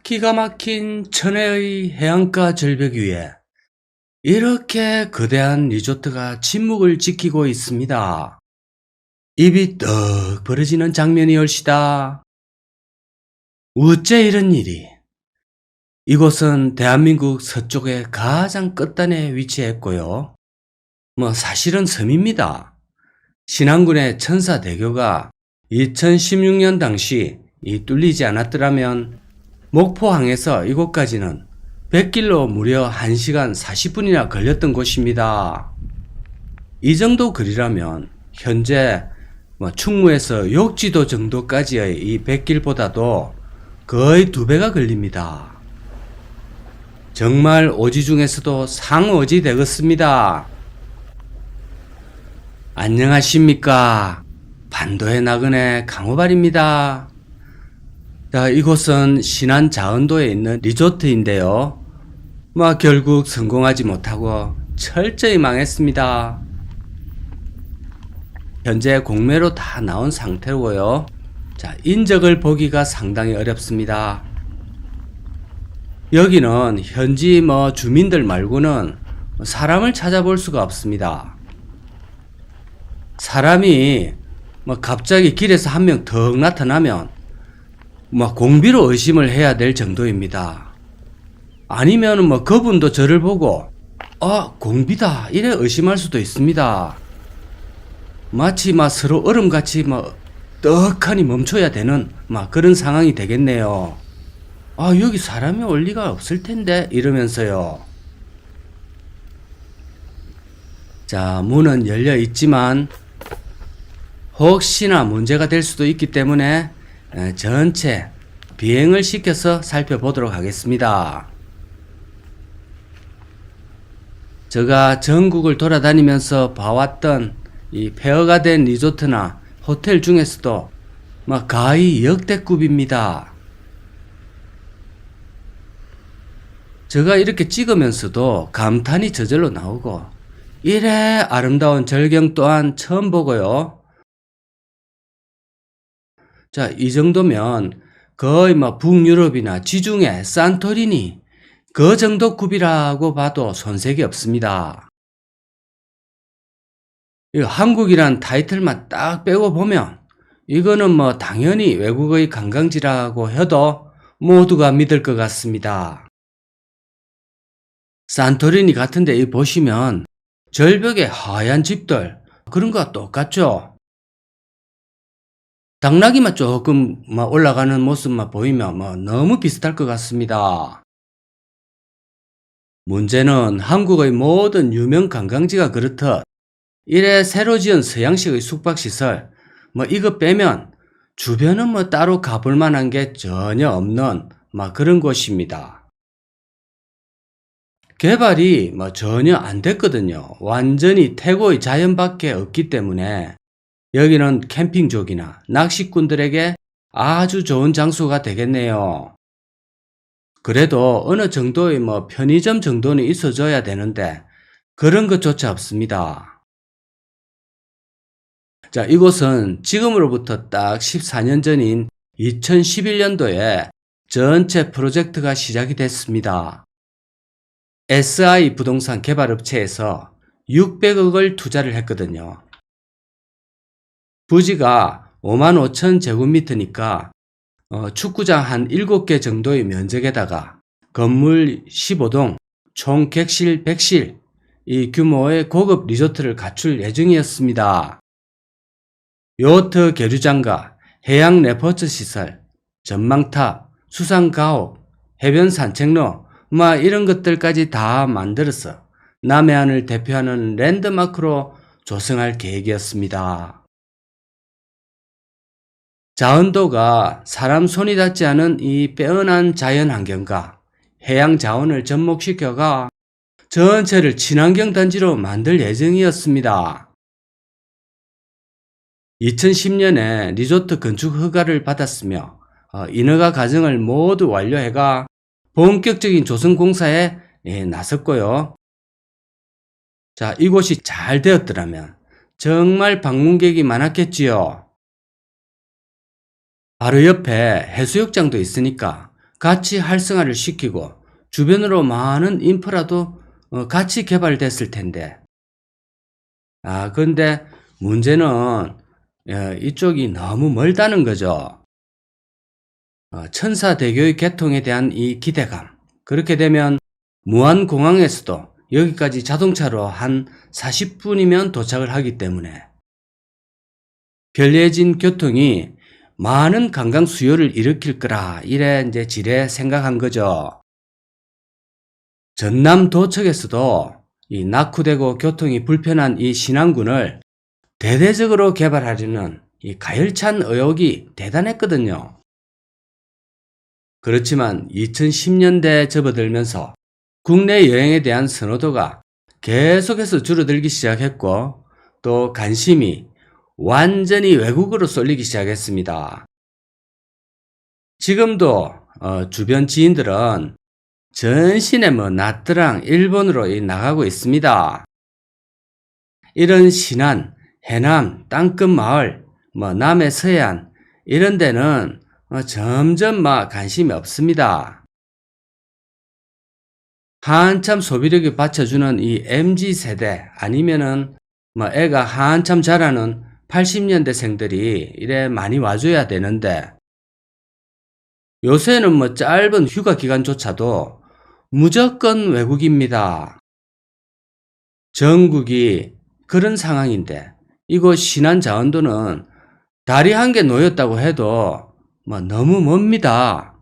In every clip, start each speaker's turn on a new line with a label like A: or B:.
A: 기가 막힌 천혜의 해안가 절벽 위에 이렇게 거대한 리조트가 침묵을 지키고 있습니다. 입이 떡 벌어지는 장면이 얼시다. 어째 이런 일이? 이곳은 대한민국 서쪽의 가장 끝단에 위치했고요. 사실은 섬입니다. 신안군의 천사대교가 2016년 당시 뚫리지 않았더라면 목포항에서 이곳까지는 100길로 무려 1시간 40분이나 걸렸던 곳입니다. 이 정도 거리라면 현재 충무에서 욕지도 정도까지의 이 100길보다도 거의 2배가 걸립니다. 정말 오지 중에서도 상오지 되겠습니다. 안녕하십니까. 반도의 나그네 강호발입니다. 자, 이곳은 신안 자은도에 있는 리조트인데요. 결국 성공하지 못하고 철저히 망했습니다. 현재 공매로 다 나온 상태고요. 자, 인적을 보기가 상당히 어렵습니다. 여기는 현지 주민들 말고는 사람을 찾아볼 수가 없습니다. 사람이 갑자기 길에서 한 명 턱 나타나면 공비로 의심을 해야 될 정도입니다. 아니면 그분도 저를 보고 공비다 이래 의심할 수도 있습니다. 마치 서로 얼음같이 떡하니 멈춰야 되는 그런 상황이 되겠네요. 여기 사람이 올 리가 없을 텐데 이러면서요. 자, 문은 열려 있지만 혹시나 문제가 될 수도 있기 때문에 전체 비행을 시켜서 살펴보도록 하겠습니다. 제가 전국을 돌아다니면서 봐왔던 이 폐허가 된 리조트나 호텔 중에서도 가히 역대급입니다. 제가 이렇게 찍으면서도 감탄이 저절로 나오고 이래 아름다운 절경 또한 처음 보고요. 자, 이 정도면 거의 북유럽이나 지중해 산토리니 그 정도 급이라고 봐도 손색이 없습니다. 한국이란 타이틀만 딱 빼고 보면 이거는 당연히 외국의 관광지라고 해도 모두가 믿을 것 같습니다. 산토리니 같은데 보시면 절벽에 하얀 집들 그런 거와 똑같죠? 당나귀만 조금 올라가는 모습만 보이면 너무 비슷할 것 같습니다. 문제는 한국의 모든 유명 관광지가 그렇듯 이래 새로 지은 서양식의 숙박시설 이거 빼면 주변은 따로 가볼 만한 게 전혀 없는 그런 곳입니다. 개발이 전혀 안 됐거든요. 완전히 태고의 자연밖에 없기 때문에 여기는 캠핑족이나 낚시꾼들에게 아주 좋은 장소가 되겠네요. 그래도 어느 정도의 편의점 정도는 있어줘야 되는데 그런 것조차 없습니다. 자, 이곳은 지금으로부터 딱 14년 전인 2011년도에 전체 프로젝트가 시작이 됐습니다. SI 부동산 개발업체에서 600억을 투자를 했거든요. 부지가 55,000제곱미터니까 축구장 한 7개 정도의 면적에다가 건물 15동, 총 객실 100실, 이 규모의 고급 리조트를 갖출 예정이었습니다. 요트 계류장과 해양 레포츠 시설, 전망탑, 수상 가옥, 해변 산책로, 이런 것들까지 다 만들어서 남해안을 대표하는 랜드마크로 조성할 계획이었습니다. 자은도가 사람 손이 닿지 않은 이 빼어난 자연환경과 해양 자원을 접목시켜가 전체를 친환경 단지로 만들 예정이었습니다. 2010년에 리조트 건축 허가를 받았으며 인허가 과정을 모두 완료해가 본격적인 조성 공사에 나섰고요. 자, 이곳이 잘 되었더라면 정말 방문객이 많았겠지요. 바로 옆에 해수욕장도 있으니까 같이 활성화를 시키고 주변으로 많은 인프라도 같이 개발됐을 텐데. 그런데 문제는 이쪽이 너무 멀다는 거죠. 천사대교의 개통에 대한 이 기대감. 그렇게 되면 무안공항에서도 여기까지 자동차로 한 40분이면 도착을 하기 때문에 편리해진 교통이 많은 관광 수요를 일으킬 거라 이래 이제 지레 생각한 거죠. 전남 도청에서도 이 낙후되고 교통이 불편한 이 신안군을 대대적으로 개발하려는 이 가열찬 의욕이 대단했거든요. 그렇지만 2010년대에 접어들면서 국내 여행에 대한 선호도가 계속해서 줄어들기 시작했고 또 관심이 완전히 외국으로 쏠리기 시작했습니다. 지금도 주변 지인들은 전신에 나트랑 일본으로 나가고 있습니다. 이런 신안, 해남, 땅끝 마을, 남해 서해안 이런 데는 점점 관심이 없습니다. 한참 소비력이 받쳐주는 이 MZ세대 아니면은 애가 한참 자라는 80년대생들이 이래 많이 와줘야 되는데 요새는 짧은 휴가 기간조차도 무조건 외국입니다. 전국이 그런 상황인데 이곳 신안 자원도는 다리 한 개 놓였다고 해도 너무 멉니다.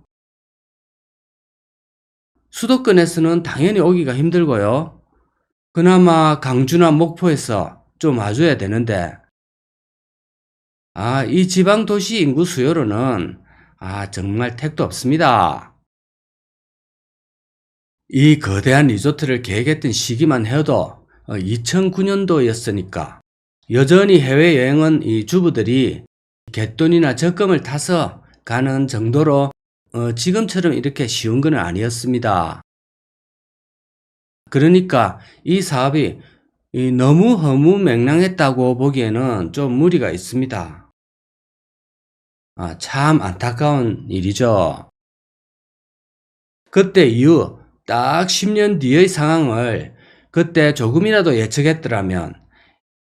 A: 수도권에서는 당연히 오기가 힘들고요. 그나마 강주나 목포에서 좀 와줘야 되는데 이 지방 도시 인구 수요로는 정말 택도 없습니다. 이 거대한 리조트를 계획했던 시기만 해도 2009년도였으니까 여전히 해외여행은 이 주부들이 갯돈이나 적금을 타서 가는 정도로 지금처럼 이렇게 쉬운 건 아니었습니다. 그러니까 이 사업이 너무 허무맹랑했다고 보기에는 좀 무리가 있습니다. 참 안타까운 일이죠. 그때 이후 딱 10년 뒤의 상황을 그때 조금이라도 예측했더라면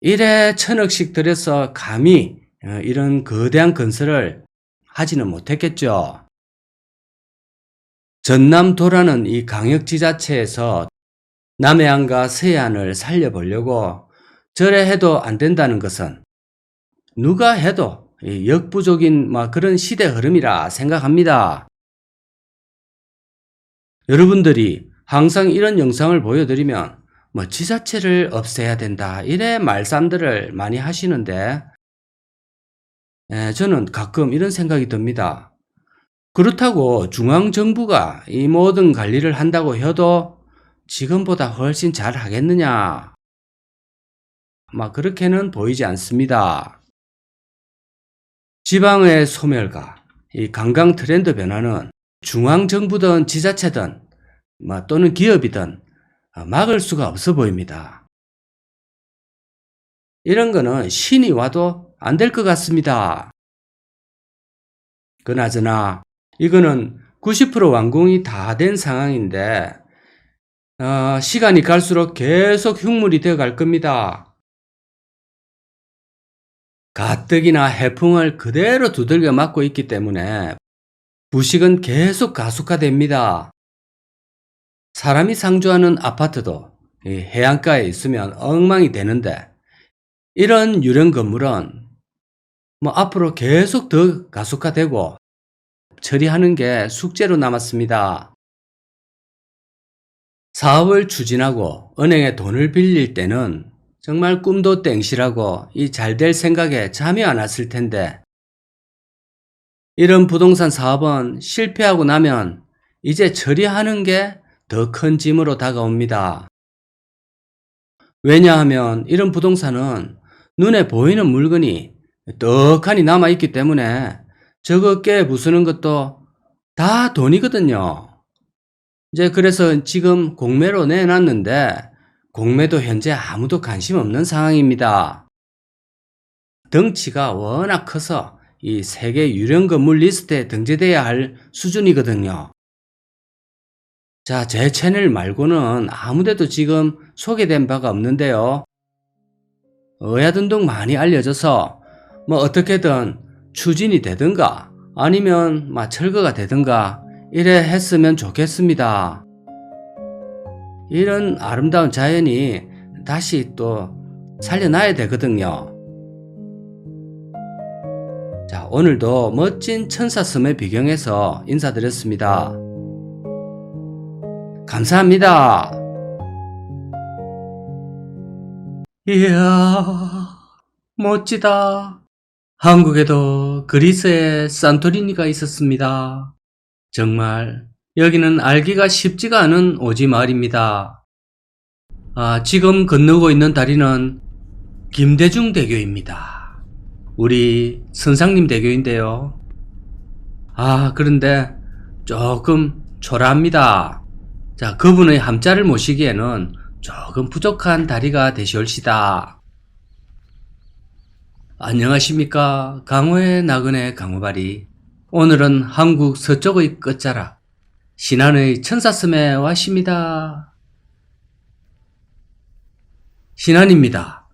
A: 1회 1000억씩 들여서 감히 이런 거대한 건설을 하지는 못했겠죠. 전남도라는 이 광역지자체에서 남해안과 서해안을 살려보려고 저래 해도 안 된다는 것은 누가 해도 역부족인 그런 시대 흐름이라 생각합니다. 여러분들이 항상 이런 영상을 보여드리면 지자체를 없애야 된다 이래 말씀들을 많이 하시는데 저는 가끔 이런 생각이 듭니다. 그렇다고 중앙정부가 이 모든 관리를 한다고 해도 지금보다 훨씬 잘 하겠느냐? 그렇게는 보이지 않습니다. 지방의 소멸과 이 관광 트렌드 변화는 중앙정부든 지자체든 또는 기업이든 막을 수가 없어 보입니다. 이런 거는 신이 와도 안 될 것 같습니다. 그나저나 이거는 90% 완공이 다 된 상황인데 시간이 갈수록 계속 흉물이 되어 갈 겁니다. 가뜩이나 해풍을 그대로 두들겨 맞고 있기 때문에 부식은 계속 가속화됩니다. 사람이 상주하는 아파트도 해안가에 있으면 엉망이 되는데 이런 유령 건물은 앞으로 계속 더 가속화되고 처리하는 게 숙제로 남았습니다. 사업을 추진하고 은행에 돈을 빌릴 때는 정말 꿈도 땡실하고 이 잘 될 생각에 잠이 안 왔을 텐데 이런 부동산 사업은 실패하고 나면 이제 처리하는 게 더 큰 짐으로 다가옵니다. 왜냐하면 이런 부동산은 눈에 보이는 물건이 떡하니 남아있기 때문에 저거 깨 부수는 것도 다 돈이거든요. 이제 그래서 지금 공매로 내놨는데 공매도 현재 아무도 관심 없는 상황입니다. 덩치가 워낙 커서 이 세계 유령 건물 리스트에 등재돼야 할 수준이거든요. 자, 제 채널 말고는 아무데도 지금 소개된 바가 없는데요. 의아등등 많이 알려져서 뭐 어떻게든 추진이 되든가 아니면 철거가 되든가 이래 했으면 좋겠습니다. 이런 아름다운 자연이 다시 또 살려놔야 되거든요. 자, 오늘도 멋진 천사섬의 비경에서 인사드렸습니다. 감사합니다. 이야, 멋지다. 한국에도 그리스의 산토리니가 있었습니다. 정말 여기는 알기가 쉽지가 않은 오지 마을입니다. 지금 건너고 있는 다리는 김대중 대교입니다. 우리 선상님 대교인데요. 그런데 조금 초라합니다. 자, 그분의 함자를 모시기에는 조금 부족한 다리가 되시올시다. 안녕하십니까. 강호의 나그네 강호발이. 오늘은 한국 서쪽의 끝자락 신안의 천사섬에 왔습니다. 신안입니다.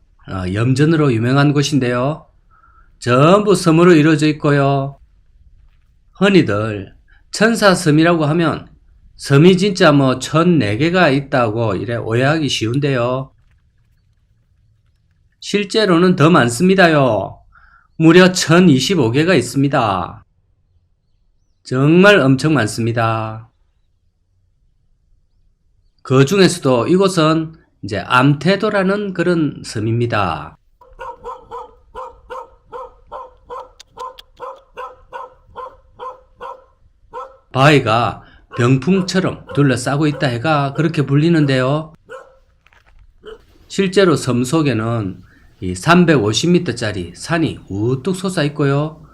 A: 염전으로 유명한 곳인데요. 전부 섬으로 이루어져 있고요. 흔히들 천사섬이라고 하면 섬이 진짜 1004개가 있다고 이래 오해하기 쉬운데요. 실제로는 더 많습니다요. 무려 1025개가 있습니다. 정말 엄청 많습니다. 그 중에서도 이곳은 이제 암테도라는 그런 섬입니다. 바위가 병풍처럼 둘러싸고 있다 해가 그렇게 불리는데요. 실제로 섬 속에는 이 350m짜리 산이 우뚝 솟아 있고요.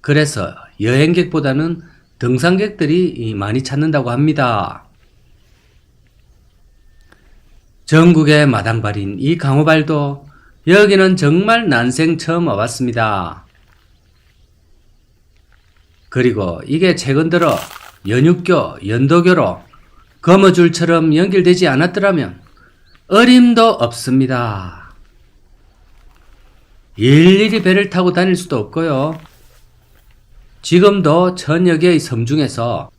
A: 그래서 여행객보다는 등산객들이 많이 찾는다고 합니다. 전국의 마당발인 이 강호발도 여기는 정말 난생 처음 와봤습니다. 그리고 이게 최근 들어 연육교, 연도교로 거머줄처럼 연결되지 않았더라면 어림도 없습니다. 일일이 배를 타고 다닐 수도 없고요. 지금도 천여 개의 섬 중에서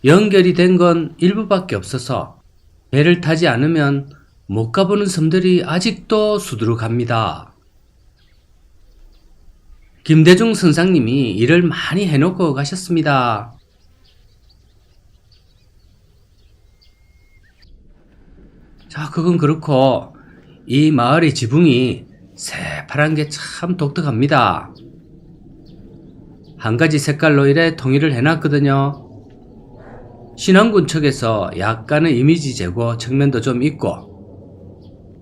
A: 연결이 된 건 일부밖에 없어서 배를 타지 않으면 못 가보는 섬들이 아직도 수두룩합니다. 김대중 선상님이 일을 많이 해놓고 가셨습니다. 자, 그건 그렇고 이 마을의 지붕이 새파란 게 참 독특합니다. 한 가지 색깔로 이래 통일을 해놨거든요. 신안군 측에서 약간의 이미지 제고 측면도 좀 있고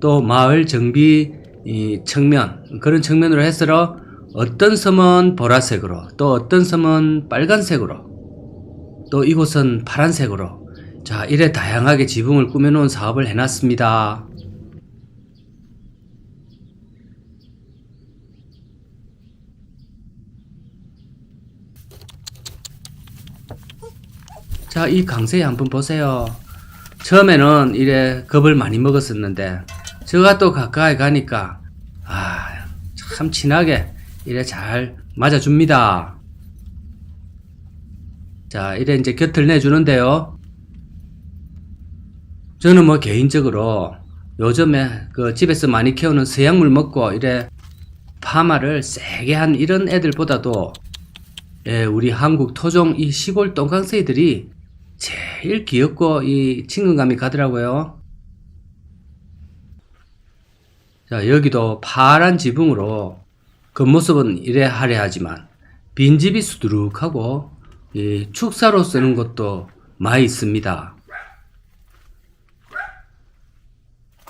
A: 또 마을 정비 측면 그런 측면으로 해서 어떤 섬은 보라색으로 또 어떤 섬은 빨간색으로 또 이곳은 파란색으로 자, 이래 다양하게 지붕을 꾸며놓은 사업을 해놨습니다. 자, 이 강세희 한번 보세요. 처음에는 이래 겁을 많이 먹었었는데 제가 또 가까이 가니까 참 친하게 이래 잘 맞아줍니다. 자, 이래 이제 곁을 내주는데요. 저는 개인적으로 요즘에 그 집에서 많이 키우는 서약물 먹고 이래 파마를 세게 한 이런 애들보다도 우리 한국 토종 이 시골 똥강새들이 제일 귀엽고 이 친근감이 가더라고요. 자, 여기도 파란 지붕으로 겉모습은 이래 화려하지만 빈집이 수두룩하고 이 축사로 쓰는 것도 많이 있습니다.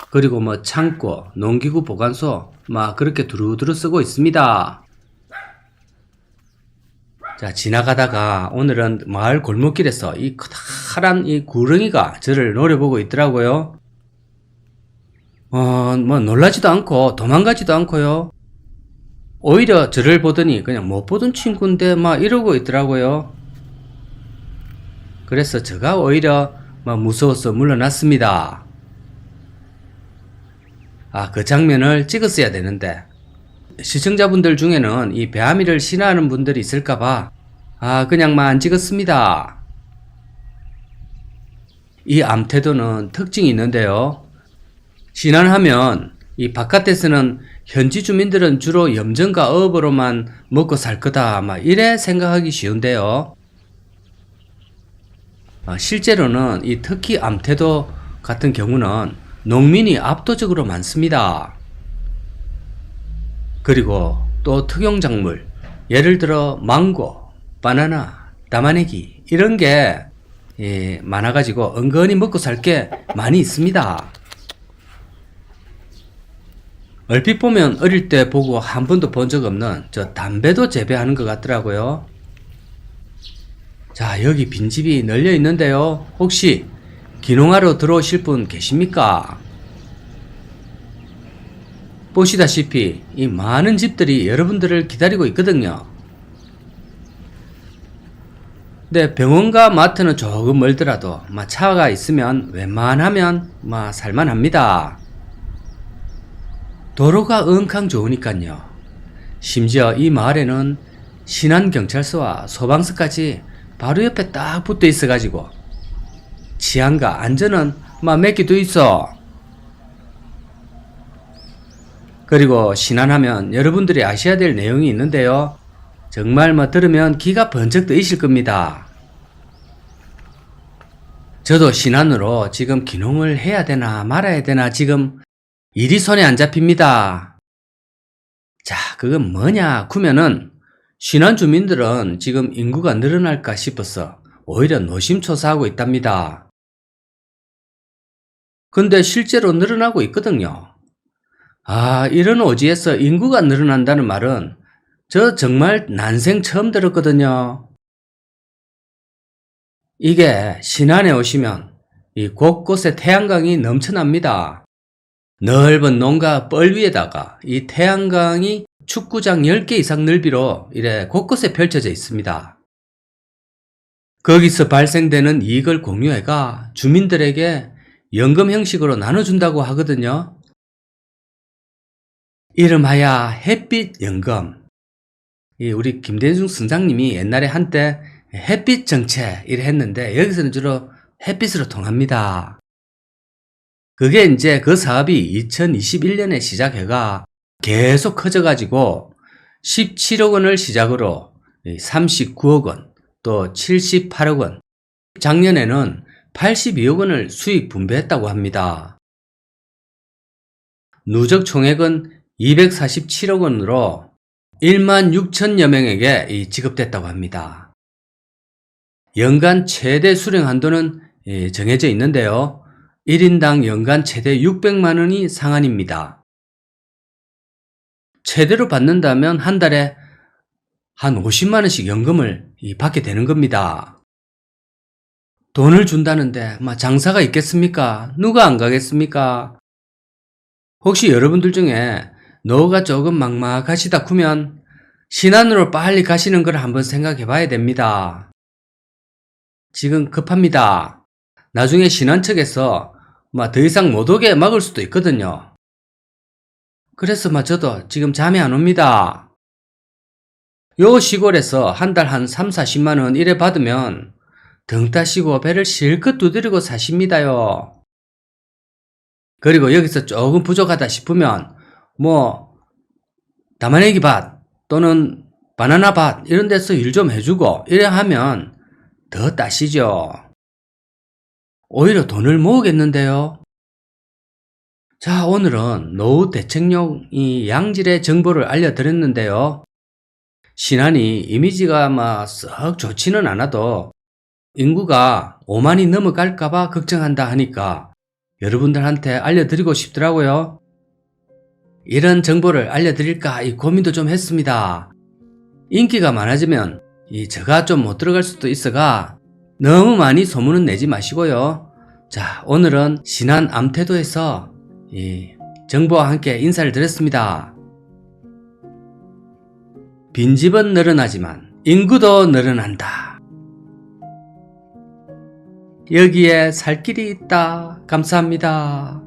A: 그리고 창고, 농기구 보관소 그렇게 두루두루 쓰고 있습니다. 자, 지나가다가 오늘은 마을 골목길에서 이 커다란 이 구렁이가 저를 노려보고 있더라고요. 놀라지도 않고 도망가지도 않고요. 오히려 저를 보더니 그냥 못 보던 친구인데 이러고 있더라고요. 그래서 제가 오히려 무서워서 물러났습니다. 그 장면을 찍었어야 되는데 시청자분들 중에는 이 배아미를 신화하는 분들이 있을까봐 그냥 안 찍었습니다. 이 암태도는 특징이 있는데요. 신안하면 이 바깥에서는 현지 주민들은 주로 염전과 어업으로만 먹고 살 거다 이래 생각하기 쉬운데요. 실제로는 이 특히 암태도 같은 경우는 농민이 압도적으로 많습니다. 그리고 또 특용작물, 예를 들어 망고, 바나나, 담아내기 이런 게 많아가지고 은근히 먹고 살 게 많이 있습니다. 얼핏 보면 어릴 때 보고 한 번도 본 적 없는 저 담배도 재배하는 것 같더라고요. 자, 여기 빈집이 널려 있는데요. 혹시 귀농하러 들어오실 분 계십니까? 보시다시피 이 많은 집들이 여러분들을 기다리고 있거든요. 근데 병원과 마트는 조금 멀더라도 차가 있으면 웬만하면 살만합니다. 도로가 엄청 좋으니까요. 심지어 이 마을에는 신안경찰서와 소방서까지 바로 옆에 딱 붙어 있어가지고 치안과 안전은 맥기도 있어. 그리고 신안하면 여러분들이 아셔야 될 내용이 있는데요. 정말 들으면 기가 번쩍 뜨이실 겁니다. 저도 신안으로 지금 귀농을 해야 되나 말아야 되나 지금 일이 손에 안 잡힙니다. 자, 그건 뭐냐 구면은 신안 주민들은 지금 인구가 늘어날까 싶어서 오히려 노심초사하고 있답니다. 근데 실제로 늘어나고 있거든요. 이런 오지에서 인구가 늘어난다는 말은 저 정말 난생 처음 들었거든요. 이게 신안에 오시면 이 곳곳에 태양광이 넘쳐납니다. 넓은 농가 뻘 위에다가 이 태양광이 축구장 10개 이상 넓이로 이래 곳곳에 펼쳐져 있습니다. 거기서 발생되는 이익을 공유해가 주민들에게 연금 형식으로 나눠준다고 하거든요. 이름하여 햇빛 연금. 우리 김대중 선장님이 옛날에 한때 햇빛 정책 이래 했는데 여기서는 주로 햇빛으로 통합니다. 그게 이제 그 사업이 2021년에 시작해가 계속 커져가지고 17억 원을 시작으로 39억 원, 또 78억 원, 작년에는 82억 원을 수익 분배했다고 합니다. 누적 총액은 247억 원으로 1만 6천여 명에게 지급됐다고 합니다. 연간 최대 수령 한도는 정해져 있는데요. 1인당 연간 최대 600만 원이 상한입니다. 최대로 받는다면 한 달에 한 50만 원씩 연금을 받게 되는 겁니다. 돈을 준다는데 장사가 있겠습니까? 누가 안 가겠습니까? 혹시 여러분들 중에 노후가 조금 막막하시다 쿠면 신안으로 빨리 가시는 걸 한번 생각해 봐야 됩니다. 지금 급합니다. 나중에 신안 측에서 더 이상 못 오게 막을 수도 있거든요. 그래서 저도 지금 잠이 안 옵니다. 요 시골에서 한 달 한 3, 40만 원 이래 받으면 등 따시고 배를 실컷 두드리고 사십니다요. 그리고 여기서 조금 부족하다 싶으면 담아내기 밭 또는 바나나 밭 이런 데서 일 좀 해주고 이래 하면 더 따시죠. 오히려 돈을 모으겠는데요. 자, 오늘은 노후 대책용 이 양질의 정보를 알려드렸는데요. 신안이 이미지가 썩 좋지는 않아도 인구가 5만이 넘어갈까봐 걱정한다 하니까 여러분들한테 알려드리고 싶더라고요. 이런 정보를 알려드릴까 이 고민도 좀 했습니다. 인기가 많아지면 저가 좀 못 들어갈 수도 있어가 너무 많이 소문은 내지 마시고요. 자, 오늘은 신안 암태도에서 정보와 함께 인사를 드렸습니다. 빈집은 늘어나지만 인구도 늘어난다. 여기에 살 길이 있다. 감사합니다.